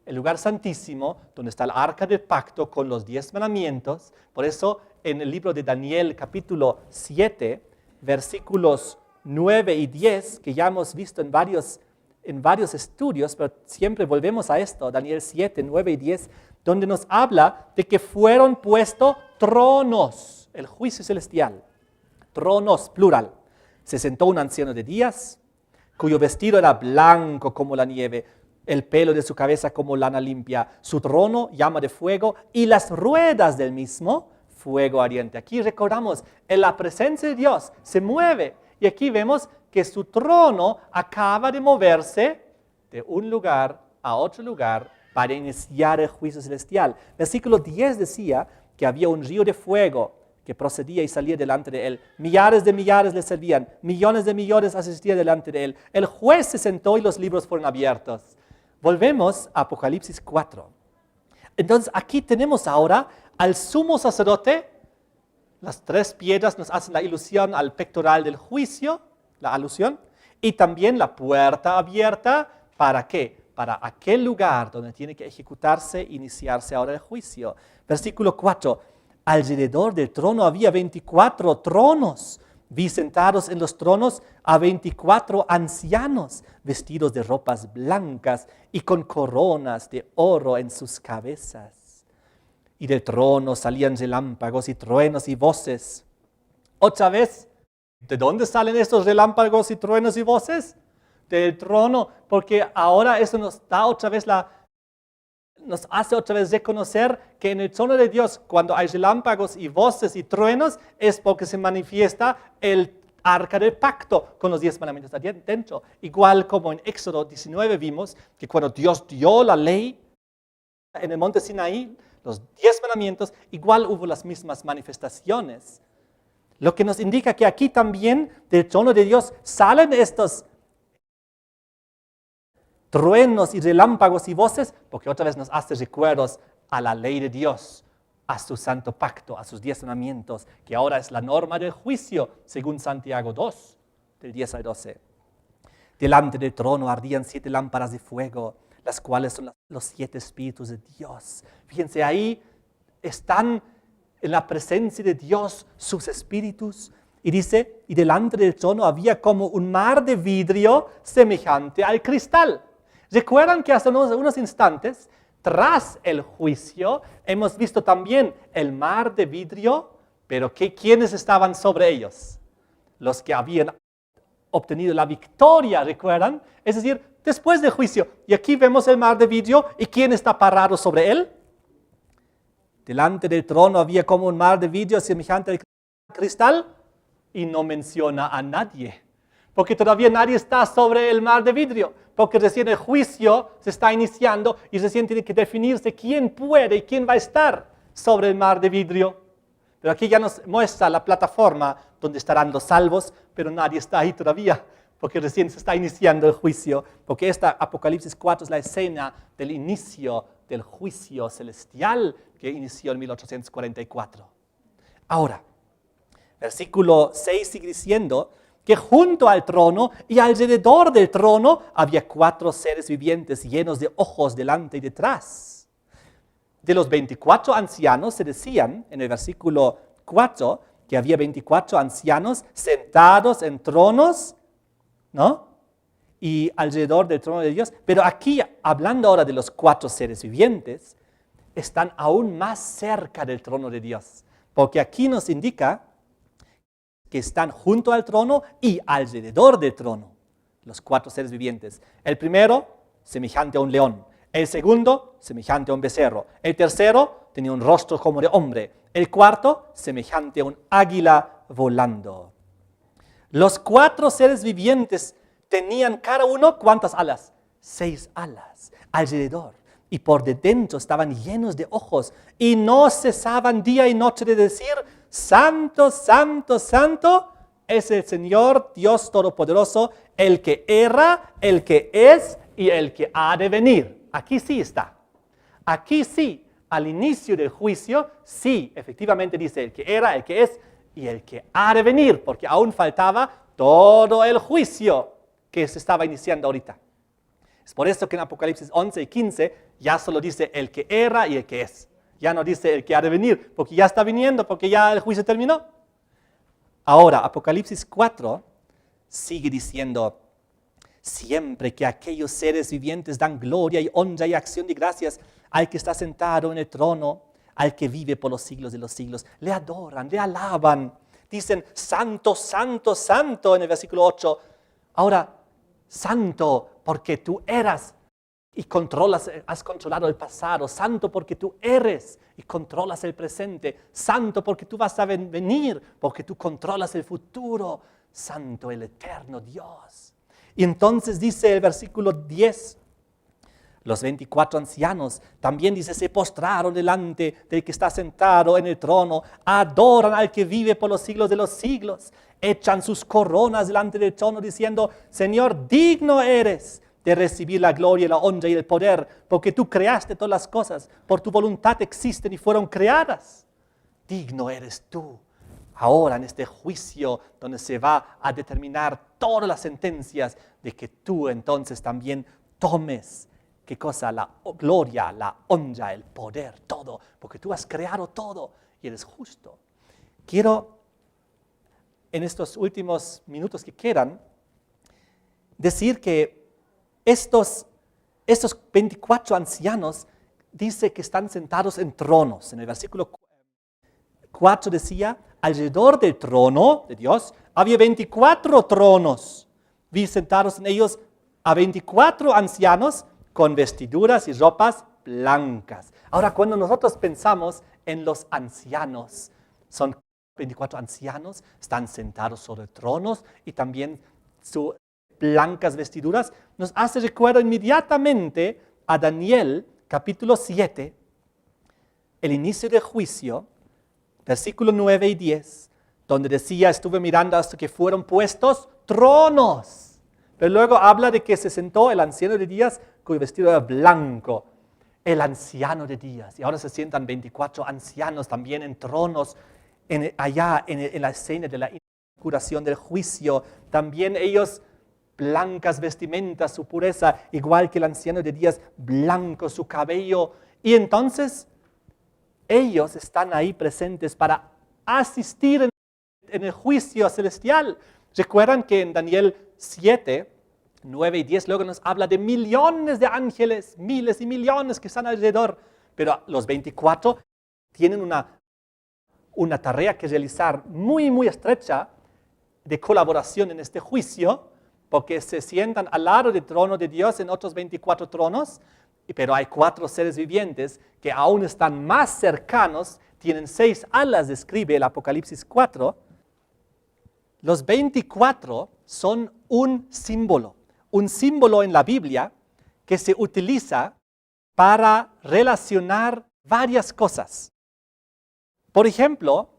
el lugar santísimo, donde está el arca del pacto con los 10 mandamientos. Por eso en el libro de Daniel capítulo 7, versículos 9 y 10, que ya hemos visto en varios estudios, pero siempre volvemos a esto, Daniel 7, 9 y 10, donde nos habla de que fueron puestos tronos, el juicio celestial, tronos, plural. Se sentó un anciano de días, cuyo vestido era blanco como la nieve, el pelo de su cabeza como lana limpia, su trono llama de fuego y las ruedas del mismo fuego ardiente. Aquí recordamos, en la presencia de Dios se mueve y aquí vemos que su trono acaba de moverse de un lugar a otro lugar para iniciar el juicio celestial. Versículo 10 decía que había un río de fuego que procedía y salía delante de él. Millares de millares le servían, millones de millones asistían delante de él. El juez se sentó y los libros fueron abiertos. Volvemos a Apocalipsis 4. Entonces aquí tenemos ahora al sumo sacerdote. Las 3 piedras nos hacen la ilusión al pectoral del juicio, la alusión, y también la puerta abierta. ¿Para qué? Para aquel lugar donde tiene que ejecutarse, iniciarse ahora el juicio. Versículo 4. Alrededor del trono había 24 tronos. Vi sentados en los tronos a 24 ancianos, vestidos de ropas blancas y con coronas de oro en sus cabezas. Y del trono salían relámpagos y truenos y voces. Otra vez, ¿de dónde salen estos relámpagos y truenos y voces? Del trono, porque ahora eso nos da otra vez nos hace otra vez reconocer que en el trono de Dios, cuando hay relámpagos y voces y truenos, es porque se manifiesta el arca del pacto con los 10 mandamientos dentro. Igual como en Éxodo 19 vimos que cuando Dios dio la ley en el monte Sinaí, los 10 mandamientos, igual hubo las mismas manifestaciones. Lo que nos indica que aquí también del trono de Dios salen estos truenos y relámpagos y voces, porque otra vez nos hace recuerdos a la ley de Dios, a su santo pacto, a sus 10 mandamientos, que ahora es la norma del juicio, según Santiago 2, del 10 al 12. Delante del trono ardían 7 lámparas de fuego, las cuales son los 7 espíritus de Dios. Fíjense, ahí están en la presencia de Dios sus espíritus. Y dice, y delante del trono había como un mar de vidrio semejante al cristal. ¿Recuerdan que hace unos instantes, tras el juicio, hemos visto también el mar de vidrio? Pero ¿quiénes estaban sobre ellos? Los que habían obtenido la victoria, ¿recuerdan? Es decir, después del juicio. Y aquí vemos el mar de vidrio, ¿y quién está parado sobre él? Delante del trono había como un mar de vidrio semejante al cristal, y no menciona a nadie, porque todavía nadie está sobre el mar de vidrio, porque recién el juicio se está iniciando y recién tiene que definirse quién puede y quién va a estar sobre el mar de vidrio. Pero aquí ya nos muestra la plataforma donde estarán los salvos, pero nadie está ahí todavía, porque recién se está iniciando el juicio, porque esta Apocalipsis 4 es la escena del inicio del juicio celestial que inició en 1844. Ahora, versículo 6 sigue diciendo que junto al trono y alrededor del trono había 4 seres vivientes llenos de ojos delante y detrás. De los 24 ancianos se decían en el versículo 4 que había 24 ancianos sentados en tronos, ¿no? Y alrededor del trono de Dios. Pero aquí, hablando ahora de los 4 seres vivientes, están aún más cerca del trono de Dios. Porque aquí nos indica que están junto al trono y alrededor del trono, los 4 seres vivientes. El primero, semejante a un león. El segundo, semejante a un becerro. El tercero, tenía un rostro como de hombre. El cuarto, semejante a un águila volando. Los 4 seres vivientes tenían cada uno, ¿cuántas alas? 6 alas alrededor. Y por dentro estaban llenos de ojos y no cesaban día y noche de decir: Santo, santo, santo es el Señor Dios Todopoderoso, el que era, el que es y el que ha de venir. Aquí sí está. Aquí sí, al inicio del juicio, sí, efectivamente dice el que era, el que es y el que ha de venir, porque aún faltaba todo el juicio que se estaba iniciando ahorita. Es por eso que en Apocalipsis 11 y 15 ya solo dice el que era y el que es. Ya no dice el que ha de venir, porque ya está viniendo, porque ya el juicio terminó. Ahora, Apocalipsis 4 sigue diciendo, siempre que aquellos seres vivientes dan gloria y honra y acción de gracias al que está sentado en el trono, al que vive por los siglos de los siglos, le adoran, le alaban. Dicen, santo, santo, santo en el versículo 8. Ahora, santo porque tú eras y has controlado el pasado. Santo porque tú eres y controlas el presente. Santo porque tú vas a venir, porque tú controlas el futuro. Santo el eterno Dios. Y entonces dice el versículo 10, los 24 ancianos, también dice, se postraron delante del que está sentado en el trono, adoran al que vive por los siglos de los siglos, echan sus coronas delante del trono diciendo, Señor, digno eres de recibir la gloria y la honra y el poder, porque tú creaste todas las cosas, por tu voluntad existen y fueron creadas. Digno eres tú. Ahora en este juicio donde se va a determinar todas las sentencias de que tú entonces también tomes, ¿qué cosa? La gloria, la honra, el poder, todo, porque tú has creado todo y eres justo. Quiero en estos últimos minutos que quedan decir que estos 24 ancianos dice que están sentados en tronos. En el versículo 4 decía, alrededor del trono de Dios había 24 tronos. Vi sentados en ellos a 24 ancianos con vestiduras y ropas blancas. Ahora, cuando nosotros pensamos en los ancianos, son 24 ancianos, están sentados sobre tronos y también sus blancas vestiduras, nos hace recuerdo inmediatamente a Daniel, capítulo 7, el inicio del juicio, versículos 9 y 10, donde decía, estuve mirando hasta que fueron puestos tronos. Pero luego habla de que se sentó el anciano de días cuyo vestido era blanco, el anciano de días. Y ahora se sientan 24 ancianos también en tronos, allá en la escena de la inauguración del juicio. También ellos blancas vestimentas, su pureza, igual que el anciano de días, blanco su cabello. Y entonces ellos están ahí presentes para asistir en el juicio celestial. Recuerdan que en Daniel 7, 9 y 10 luego nos habla de millones de ángeles, miles y millones que están alrededor. Pero los 24 tienen una tarea que realizar muy, muy estrecha de colaboración en este juicio, porque se sientan al lado del trono de Dios en otros 24 tronos, pero hay 4 seres vivientes que aún están más cercanos, tienen 6 alas, describe el Apocalipsis 4. Los 24 son un símbolo en la Biblia que se utiliza para relacionar varias cosas. Por ejemplo,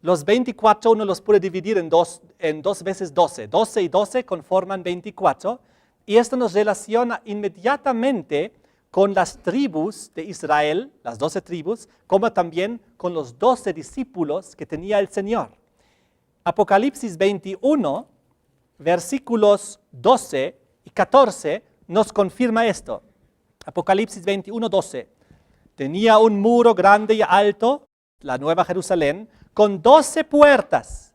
los 24 uno los puede dividir en dos veces 12. 12 y 12 conforman 24. Y esto nos relaciona inmediatamente con las tribus de Israel, las 12 tribus, como también con los 12 discípulos que tenía el Señor. Apocalipsis 21, versículos 12 y 14 nos confirma esto. Apocalipsis 21, 12. Tenía un muro grande y alto, la Nueva Jerusalén, con 12 puertas.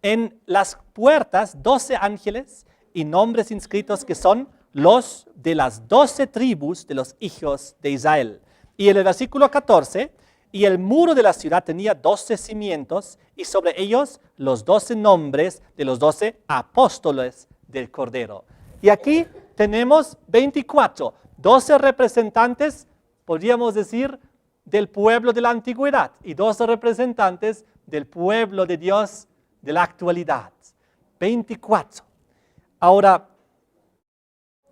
En las puertas, 12 ángeles y nombres inscritos que son los de las 12 tribus de los hijos de Israel. Y en el versículo 14, y el muro de la ciudad tenía 12 cimientos y sobre ellos los 12 nombres de los 12 apóstoles del Cordero. Y aquí tenemos 24, 12 representantes, podríamos decir, del pueblo de la antigüedad y 12 representantes del pueblo de Dios de la actualidad. 24. Ahora,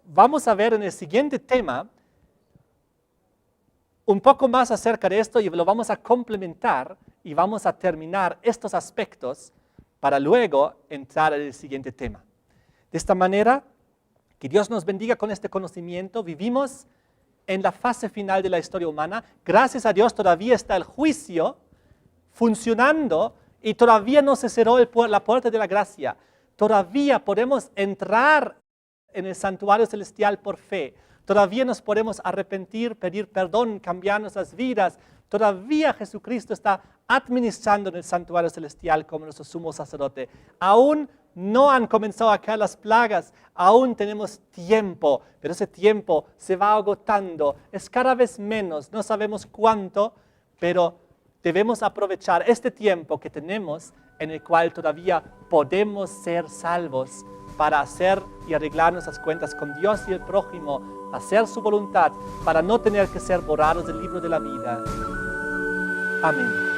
vamos a ver en el siguiente tema un poco más acerca de esto y lo vamos a complementar y vamos a terminar estos aspectos para luego entrar en el siguiente tema. De esta manera, que Dios nos bendiga con este conocimiento. Vivimos en la fase final de la historia humana. Gracias a Dios todavía está el juicio funcionando y todavía no se cerró la puerta de la gracia. Todavía podemos entrar en el santuario celestial por fe. Todavía nos podemos arrepentir, pedir perdón, cambiar nuestras vidas. Todavía Jesucristo está administrando en el santuario celestial como nuestro sumo sacerdote. Aún no han comenzado a caer las plagas, aún tenemos tiempo, pero ese tiempo se va agotando, es cada vez menos, no sabemos cuánto, pero debemos aprovechar este tiempo que tenemos en el cual todavía podemos ser salvos para hacer y arreglar nuestras cuentas con Dios y el prójimo, hacer su voluntad, para no tener que ser borrados del libro de la vida. Amén.